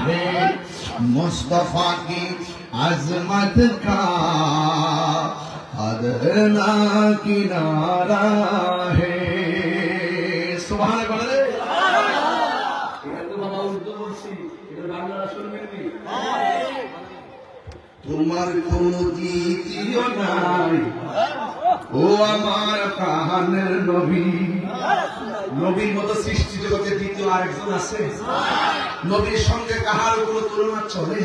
है मुस्तफा की अजमत का अदना किनारा है। सुभान তোমার কোন দ্বিতীয় নাই ও আমার প্রাণের নবী। নবীর মতো সৃষ্টি জগতে দ্বিতীয় আরেকজন আছে? নবীর সঙ্গে কাহার কোনো তুলনা চলে?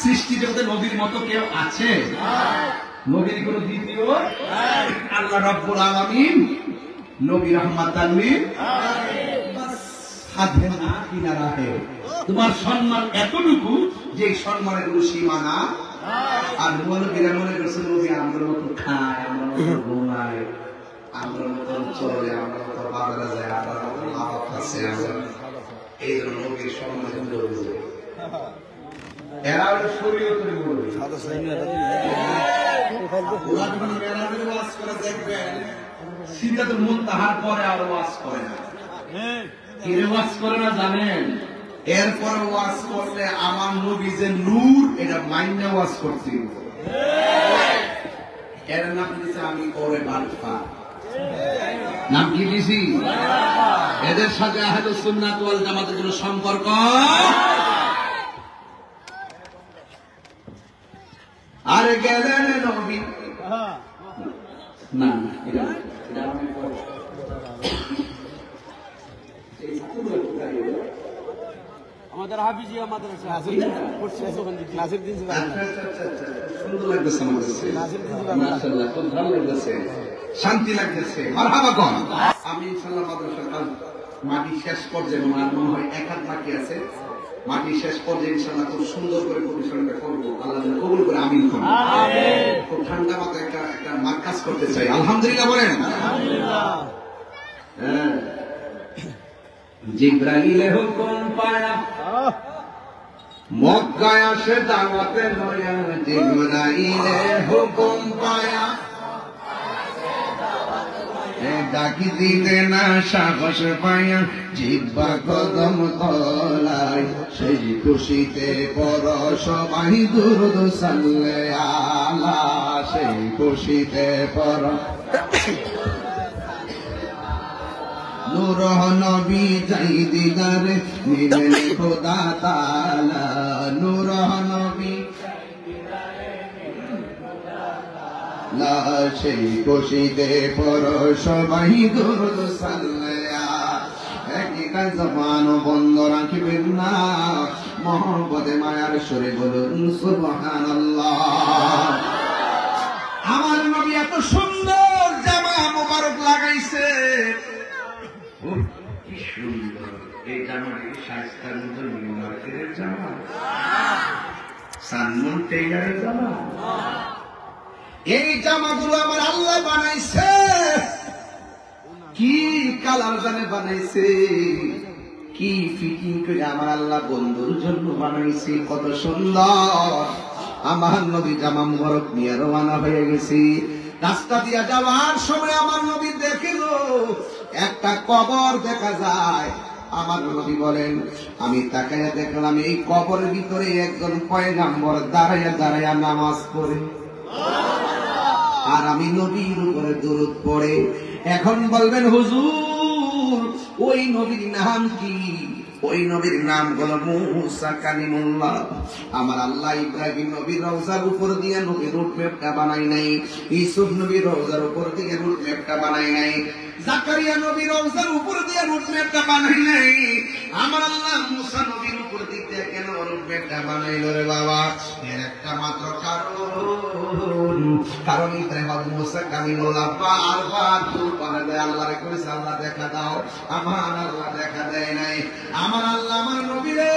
সৃষ্টি জগতে নবীর মতো কেউ আছে? নবীর কোন দ্বিতীয়? আল্লাহ রাব্বুল আলামিন নবী রাহমাতাল লিল কিনারা হে। তোমার সম্মান এতটুকু যে সম্মানের কোনো সীমানা। আর নবীরা মনে করছে নবী আমাদের মতো খায়, আমরা মতো ঘুমায়, আমরা মতো চলে, আমরা মতো বাজারে যায়, আমরা মতো লাভ আছে। এই জন্য নবীর সম্মান করবে। এরা হলো শরীয়তের মুরব্বি। ওরা যখন মেরাজের ওয়াজ করে দেখবেন সিদরাতুল মুনতাহার পরে আর ওয়াজ করে না। কি ওয়াজ করে না জানেন? এরপর ওয়াজ করলে আমার নবী যে নূর এটা মাইন্ডে ওয়াজ করছি। এর নাম দিয়েছে আমি ওরে বালফা। নাম কি দিছি? এদের সাথে আহলুস সুন্নাত ওয়াল জামাতের কোনো সম্পর্ক আরে গেলেন নবী না না এটা আমাদের হাফিজিয়া মাদ্রাসা নাসির দিন সুন্দর লাগতেছে মাশাআল্লাহ, খুব ভালো লাগতেছে, শান্তি লাগতেছে। মারহাবা কোন। আমি ইনশাআল্লাহ মাদ্রাসার কাজ মাটি শেষ পর্যায়ে, আমার মনে হয় এক হাত বাকি আছে, মাটি শেষ পর্যায়ে ইনশাআল্লাহ খুব সুন্দর করে পরিচালনা করব। আল্লাহ যেন কবুল করে। আমিন। আমিন। খুব ঠান্ডা মাথায় একটা মার্কাজ করতে চাই। আলহামদুলিল্লাহ বলেন। আলহামদুলিল্লাহ। হ্যাঁ, জিবরাইলে হুকুম পায়া মক্কায় আসে দাওয়াতে নয়া। জিবরাইলে হুকুম পায়া ডাকি দিতে না সাহস পায়া জিব্বা কদম তলায়। সেই খুশিতে পর সবাই দুরূদ সাল্লে আলা। সেই খুশিতে পর নূর নবী যাই দিদারে নিলেন খোদা তাআলা। নূর নবী লা সেই খুশিতে পর সবাই দুরূদ সাল্লাল্লাহ। একই জবান বন্ধ রাখবেন না, মহব্বতে মায়ার সুরে বলুন সুবহানাল্লাহ। আমার নবী এত সুন্দর জামা মোবারক লাগাইছে। কি সুন্দর এই জামাটি, শায়েস্তার মতো নিউমার্কের জামা, সানমন টেইলারের জামা। এই জামাগুলো আমার আল্লাহ বানাইছে। কি কালার জানে বানাইছে, কি ফিটিং করে আমার আল্লাহ বন্ধুর জন্য বানাইছে। কত সুন্দর। আমার নবী জামা মুবারক নিয়ে রওনা হয়ে গেছি। রাস্তা দিয়া যাওয়ার সময় আমার নবী দেখল একটা কবর দেখা যায়। আমার নবী বলেন আমি তাকাইয়া দেখলাম এই কবরের ভিতরে একজন পয়গম্বর দাঁড়াইয়া দাঁড়াইয়া নামাজ পড়ে, আর আমি নবীর উপরে দরুদ পড়ে। এখন বলবেন হুজুর ওই নবীর নাম কি? ওই নবীর নাম হলো মুসা কালিমুল্লাহ। আমার আল্লাহ ইব্রাহিম নবীর রওজার উপর দিয়ে নবীর রুটম্যাপটা বানাই নাই, ইউসুফ নবীর রওজার উপর দিয়ে রুটম্যাপটা বানাই নাই, জাকারিয়া নবীর রওজার উপর দিয়ে রুটম্যাপটা বানাই নাই। আমার আল্লাহ মুসা নবীর উপর দিয়ে কেন রুটম্যাপটা বানাইলো রে বাবা? এর একটা মাত্র কারণ ইব্রাহিম মুসা কালিমুল্লাহ বারবার দুপারে দেয় আল্লাহরে কইছে আল্লাহ দেখা দাও। আমার আল্লাহ দেখা দেয় নাই। আমার আল্লাহ আমার নবীরে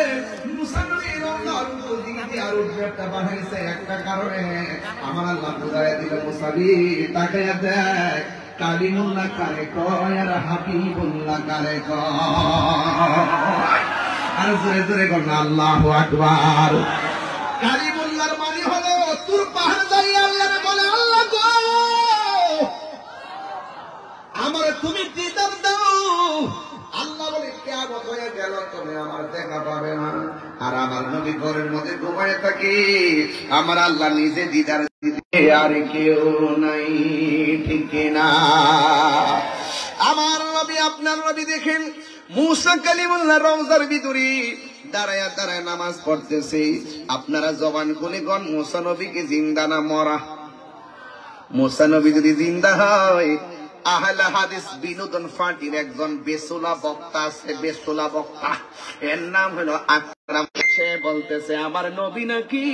মুসা নবীর রওজার উপর দিয়ে আর রুটম্যাপটা বানাইছে একটা কারণে। আমার আল্লাহ বুঝাইয়া দিল মুসাবি তাকাইয়া দেখ কালিমুল্লাহ কারে কয় আর হাবিবুল্লাহ কারে কয়। আর জোরে জোরে বলুন আল্লাহু আকবার। কালিমুল্লাহর মানে হলো তুর পাহাড় যাইয়া আল্লাহরে বলে আল্লাহ গো আমারে তুমি দিদার দাও। আল্লাহ বলে কিয়ামত হয়ে গেল গেল, তুমি আমার দেখা পাবে না। আর আমার নবী ঘরের মধ্যে ঘুমায় থাকে, আমার আল্লাহ নিজে দিদার দিতে আর কেউ নাই, ঠিক না? আমার নবী, আপনার নবী দেখেন মুসা কালিমুল্লাহ রওজার ভিতরে দাঁড়ায়া দাঁড়ায় নামাজ পড়তেছে। আপনারা জবান খুলে গন, মুসা নবীকে জিন্দা না মরা? মুসা নবী যদি জিন্দা হয়, আহলে হাদিস বিনোদন পার্টির একজন বেসুলা বক্তা আছে, বেসুলা বক্তা, এর নাম হলো আকরাম। সে বলতেছে আমার নবী নাকি,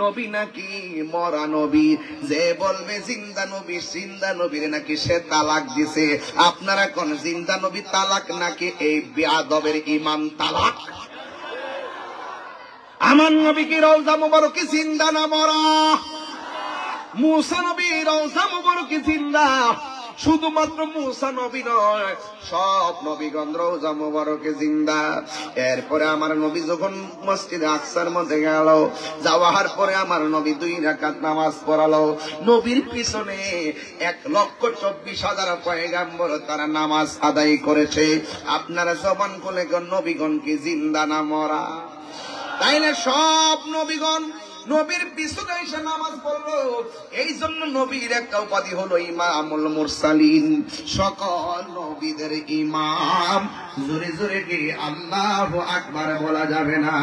নবী নাকি মরা নবী। যে বলবে জিন্দা নবী, জিন্দা নবীর নাকি সে তালাক দিছে। আপনারা কোন জিন্দা নবী তালাক নাকি এই বেয়াদবের ইমাম তালাক? আমার নবী কি রওজা মুবারকে জিন্দা না মরা? মুসা নবী রওজা মুবারকে জিন্দা। শুধুমাত্র মুসা নবী নয়, সব নবীগণ রওজা মুবারকে জিন্দা। এরপরে আমার নবী যখন মসজিদে আকসার মধ্যে গেল, যাওয়ার পরে আমার নবী 2 রাকাত নামাজ পড়ালো। নবীর পিছনে 1,24,000 পয়গাম্বর তারা নামাজ আদায় করেছে। আপনারা জবান খুলে নবীগণ কি জিন্দা না মরা? তাইলে সব নবীগণ নবীর পিছনে এসে নামাজ পড়লো। এই জন্য নবীর একটা উপাধি হলো ইমামুল মুরসালিন, সকল নবীদের ইমাম। জোরে জোরে কি আল্লাহু আকবার বলা যাবে না?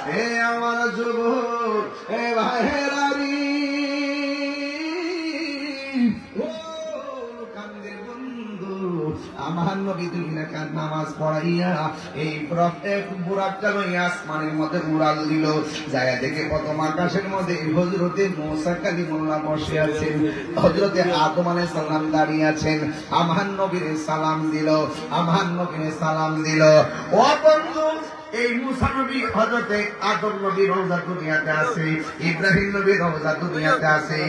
হে আমার যুবক, হে ভাইরা রে, আমার নবী 2 রাকাত নামাজ পড়াইয়া এই প্রত্যেক বুরাকটা লইয়া আসমানের মধ্যে উড়াল দিল। জায়গা থেকে প্রথম আকাশের মধ্যে হযরতে মুসা কালিমুল্লাহ বসে আছেন, হযরতে আদম আলাইহিস সালাম দাঁড়িয়ে আছেন। আমার নবীর সালাম দিল, আমার নবীর সালাম দিল। ও বন্ধু, এই মুসা নবী হযরতে আদম নবী রওজা দুনিয়াতে আছে, ইব্রাহিম নবী রওজা দুনিয়াতে আছে।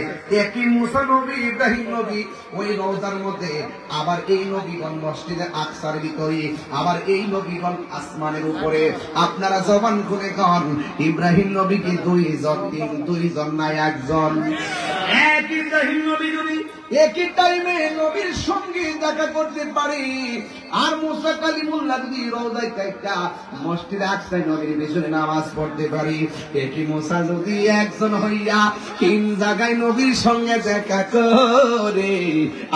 একই মুসা নবী, ইব্রাহিম নবী ওই রওজার মধ্যে, আবার এই নবীগণ মসজিদে আকসার ভিতরে, আবার এই নবীগণ আসমানের উপরে। আপনারা জবান খুলে কন, ইব্রাহিম নবী কি 2 জন, 2 জন না 1 জন? এক ইব্রাহিম নবী যদি একই টাইমে নবীর সঙ্গে দেখা করতে পারে, আর মুসা কালিমুল্লাহ যদি রওজায় একটা মসজিদে আকসায় নবীর পিছনে নামাজ পড়তে পারে, একই মুসা যদি 1 জন হইয়া 3 জায়গায় নবীর সঙ্গে দেখা করে,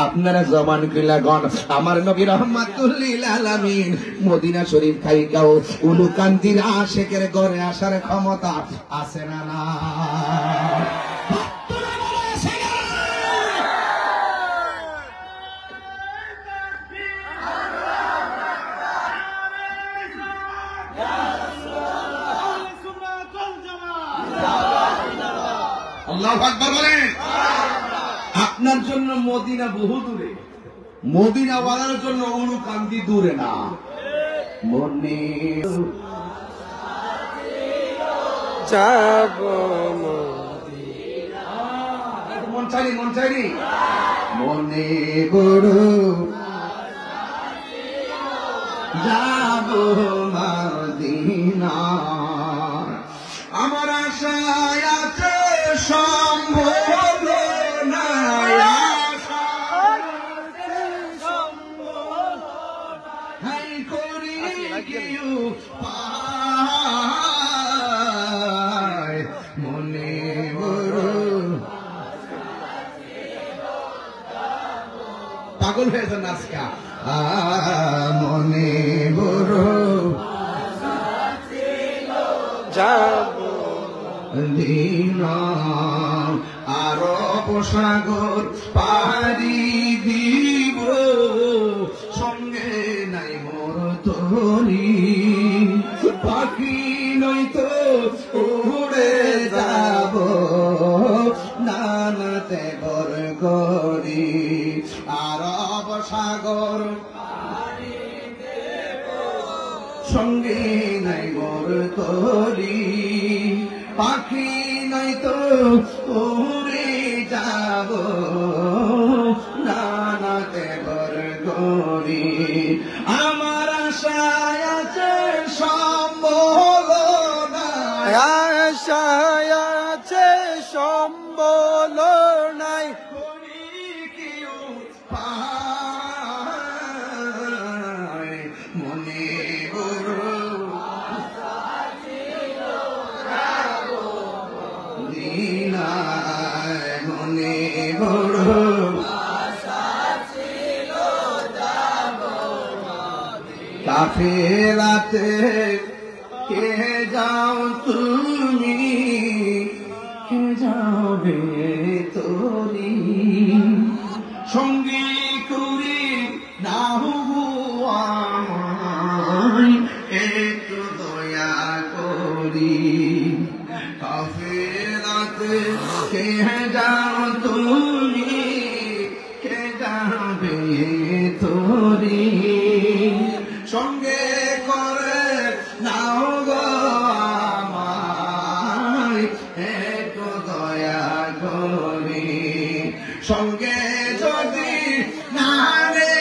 আপনারা জবান খুলে গন, আমার নবী রাহমাতুল লিল আলামিন মদিনা শরীফ খাইকাও উলুকান্দির আশিকের ঘরে আসার ক্ষমতা আছে না? না? আল্লাহু আকবার বলেন। আপনার জন্য মদিনা বহু দূরে, মদিনা ওয়ালার জন্য উলুকান্দি দূরে না। মনে যাব মন চাইনি, মন চাইনি, মনে বড় যাব মদিনা। আমার আশায় আছে সম্ভব না, হাই করি কেউ পায়, মনে বড় পাগল হয়েছে নাচকা, মনে বড় যাব আরব সাগর পাহাড়ি দিব, সঙ্গে নাই মোর তরি, পাখি নয়তো উড়ে যাব নানাতে ঘর করি। আরব সাগর সঙ্গে নাই মোর তরি, পাখি নয়তো উড়ে যাব নানাতে ঘর করি। আমার আশায় আছে সম্বল নাই, আশায় আছে সম্বল নাই, কেউ পায়, মনে কাফেলাতে কে যাও তুমি, কে যাবে তোরি, সঙ্গী করি নাও আমায় একটু দয়া করি। কাফেলাতে কে যাও তুমি, কে যাবে তোরি, সঙ্গে করে নাও গো আমায় একটু দয়া করি। সঙ্গে যদি না রে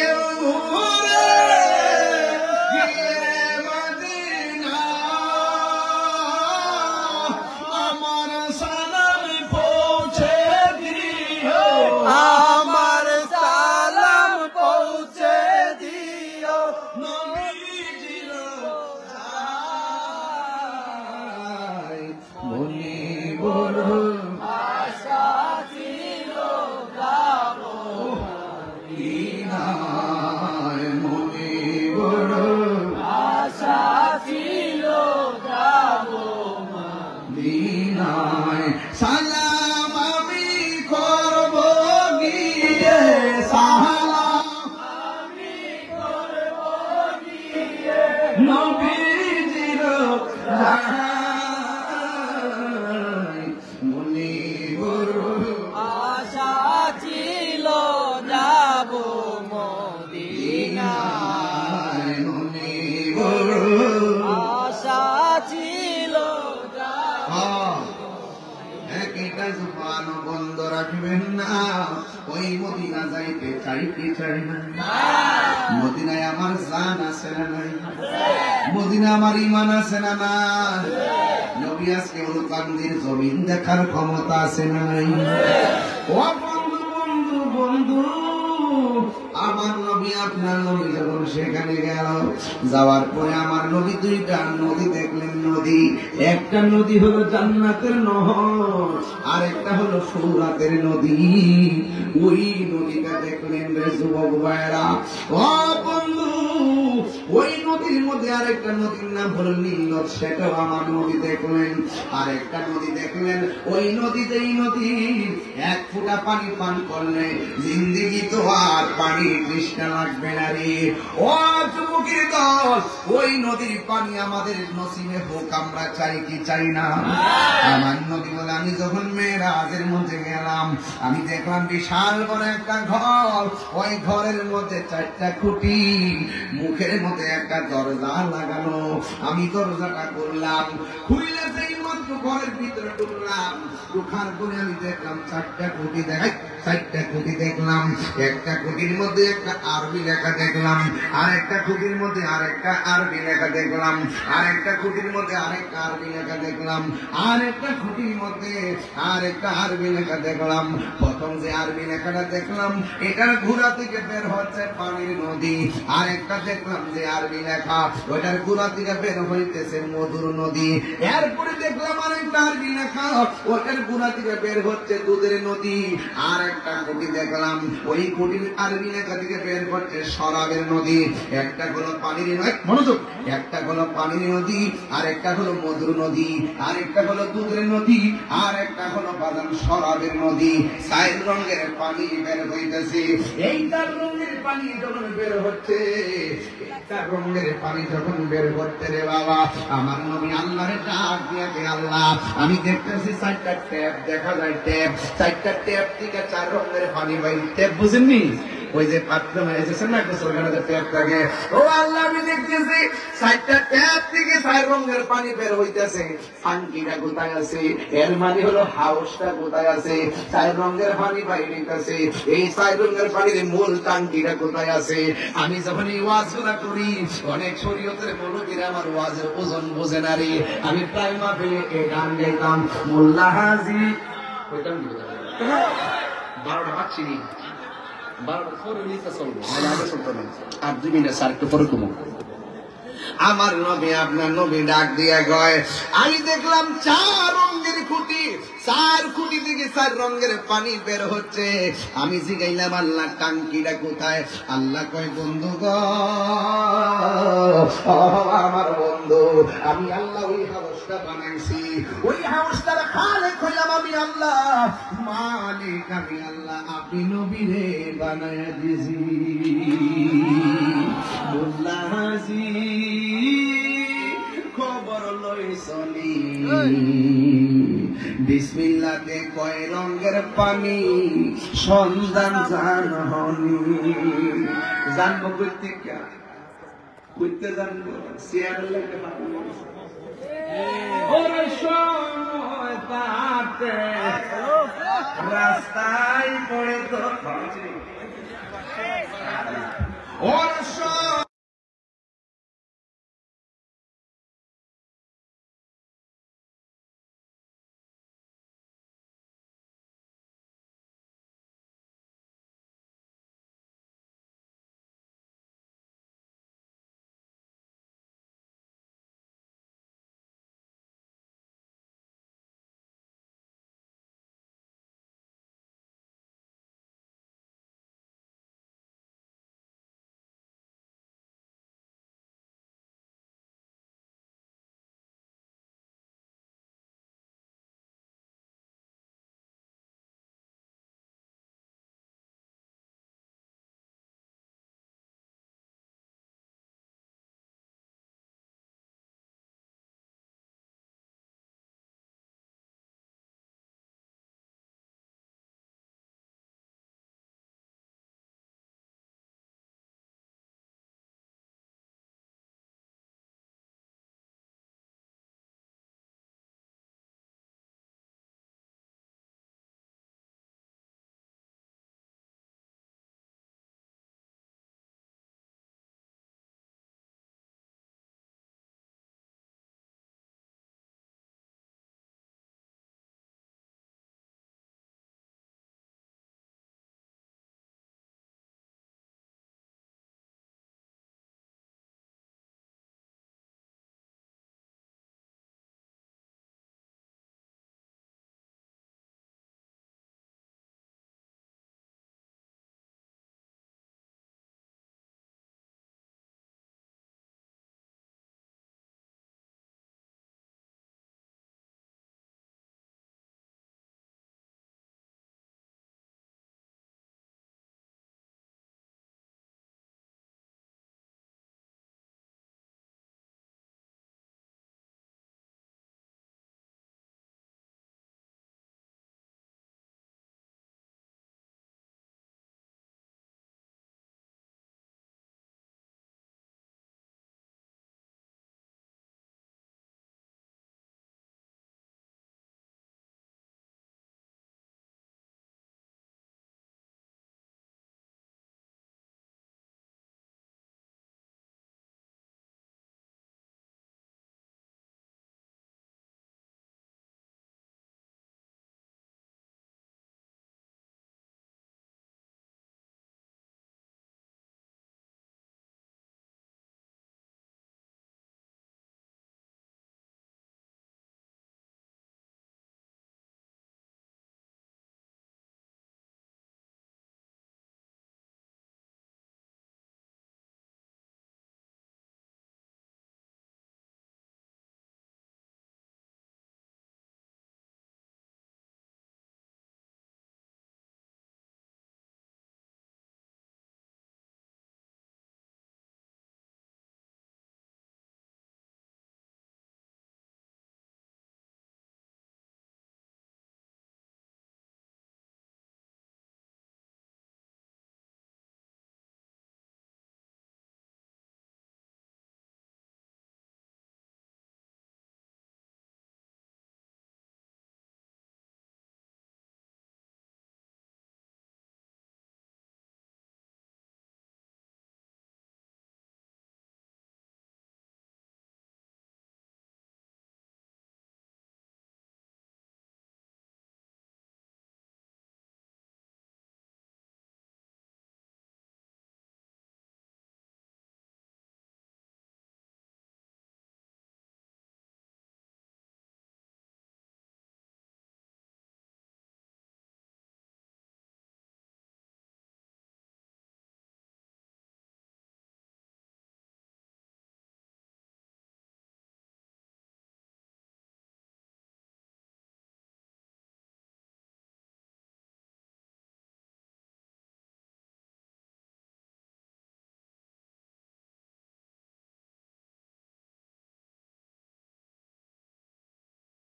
মদিনা, আমার সালাম পৌঁছে দিও, আমার সালাম পৌঁছে দিও, নবীজির দয়ায় মনে বড় আশা ছিল যাবো মদিনায়, মনে বড় আশা ছিল যাবো মদিনায়। সালাম আমি করব গিয়ে, সালাম আমি করব গিয়ে, নবীজির দয়ায় মনে বড় আশা ছিল যাবো মদিনায়, মনে বড় আশা ছিল একটা জুবান বন্ধ রাখবেন না, ওই মদিনা যাইতে চাইতে চাই না। মদিনায় আমার জান আছে না নাই? মদিনা আমার ইমান আছে না নাই? নবী আজকে উলকান্দির জমিন দেখার ক্ষমতা আছে না নাই? ও বন্ধু বন্ধু বন্ধু, আমার নবী আপনার নবী যখন সেখানে গেল, যাওয়ার পরে আমার নবী দুইটা নদী দেখলেন। নদী একটা নদী হলো জান্নাতের নহর, আর একটা হলো ফুরাতের নদী। ওই নদীটা দেখলেন রে যুবক ভাইরা। ও বন্ধু, ওই নদীর মধ্যে আরেকটা নদীর নাম হলো নীলত, সেটাও আমার নদী দেখলেন। আরেকটা নদী দেখলেন, ওই নদীতেই নদী এক ফোঁটা পানি পান করলে জিন্দেগি তো আর পানি তৃষ্ণা লাগবে না রে। ও যুবকের দল, ওই নদীর পানি আমাদের নসিবে হোক, আমরা চাই কি চাই না? আমার নবী বলে, আমি যখন মেরাজের মধ্যে গেলাম, আমি দেখলাম বিশাল বড় একটা ঘর, ওই ঘরের মধ্যে চারটা খুঁটি, মুখের মধ্যে একটা দরজা লাগানো। আমি দরজাটা করলাম, খুললে যেই মাত্র ঘরের ভিতরে ঢুকলাম, ঢুকার পরে আমি দেখলাম চারটা খুঁটি, দেখাই চারটা খুঁটি দেখলাম। একটা খুঁটির মধ্যে একটা আরবি লেখা দেখলাম, আর একটা খুঁটির মধ্যে আরেকটা আরবি লেখা দেখলাম, আর একটা খুঁটির মধ্যে আরেকটা আরবি লেখা দেখলাম, আর একটা খুঁটির মধ্যে আরেকটা আরবি লেখা দেখলাম। প্রথম যে আরবি লেখাটা দেখলাম, এটার ঘোড়া থেকে বের হচ্ছে পানির নদী। আর একটা দেখলাম যে আরবি লেখা, ওইটার ঘোড়া থেকে বের হইতেছে মধুর নদী। এরপরে দেখলাম আরেকটা আরবি লেখা, ওইটার ঘোড়া থেকে বের হচ্ছে দুধের নদী। আর একটা খুঁটি দেখলাম, ওই খুঁটির আরবি লেখা থেকে বের হচ্ছে শরাবের নদী। একটা হলো পানির নদী, মনোযোগ, একটা হলো পানির নদী, আর একটা হলো মধুর নদী, আর একটা হলো দুধের নদী, আর একটা হলো বাদাম শরাবের নদী। চার রঙের পানি বের হইতেছে। এই চার রঙের পানি যখন বের হচ্ছে, চার রঙের পানি যখন বের হচ্ছে রে বাবা, আমার নবী আল্লাহরে ডাক দিয়েছে, আল্লাহ আমি দেখতেছি চারটা ট্যাপ দেখা যায়, ট্যাপ, চারটা ট্যাপ থেকে চার রঙের পানি ভাই। ট্যাপ বুঝেননি? ওই যে পাত্র এসেছেন না, গোসলখানাতে ট্যাপ থাকে। ও আল্লাহ, আমি দেখতেছি চারটা ট্যাপ থেকে চার রঙের পানি বের হইতেছে। টাঙ্কিটা কোথায় আছে? এর মানে হলো হাউসটা কোথায় আছে? চার রঙের পানি বাইরেছে। এই চার রঙের পানির মূল টাঙ্কিটা কোথায় আছে? আমি যখন এই ওয়াজগুলা করি, অনেক শরীয়তের মুরব্বীরা আমার ওয়াজের ওজন বোঝে না রে। আমি প্রায় মাহফিলে এই গান গাইতাম, মোল্লা হাজি, ওইটাও 12টা পাচ্ছি নি, 12টা পরে নিতে চলবো, আগে চলতে না। আর 2 মিনিট স্যার একটু পরে কমো। আমার নবী আপনার নবী ডাক দিয়া কয়, আমি দেখলাম 4 রঙের খুঁটি, 4 খুঁটি থেকে 4 রঙের পানি বের হচ্ছে। আমি জিগাইলাম আল্লাহ টাঙ্কিটা কোথায়? আল্লাহ কয়, বন্ধু গো, আমার বন্ধু, আমি আল্লাহ ওই হাউসটা বানাইছি, ওই হাউসটার খালেক হইলাম আমি আল্লাহ, মালিক আমি আল্লাহ, আপনি নবীরে বানায়া দিয়েছি। বুল্লাহাজি খবর লই চলি, বিসমিল্লাতে কয় রঙের পানি সন্ধান জানহনি। জানবো করতে কে? করতে জানবো চেয়ার লাগে ওরে সময় পাতে রাস্তায় পড়ে তো ওর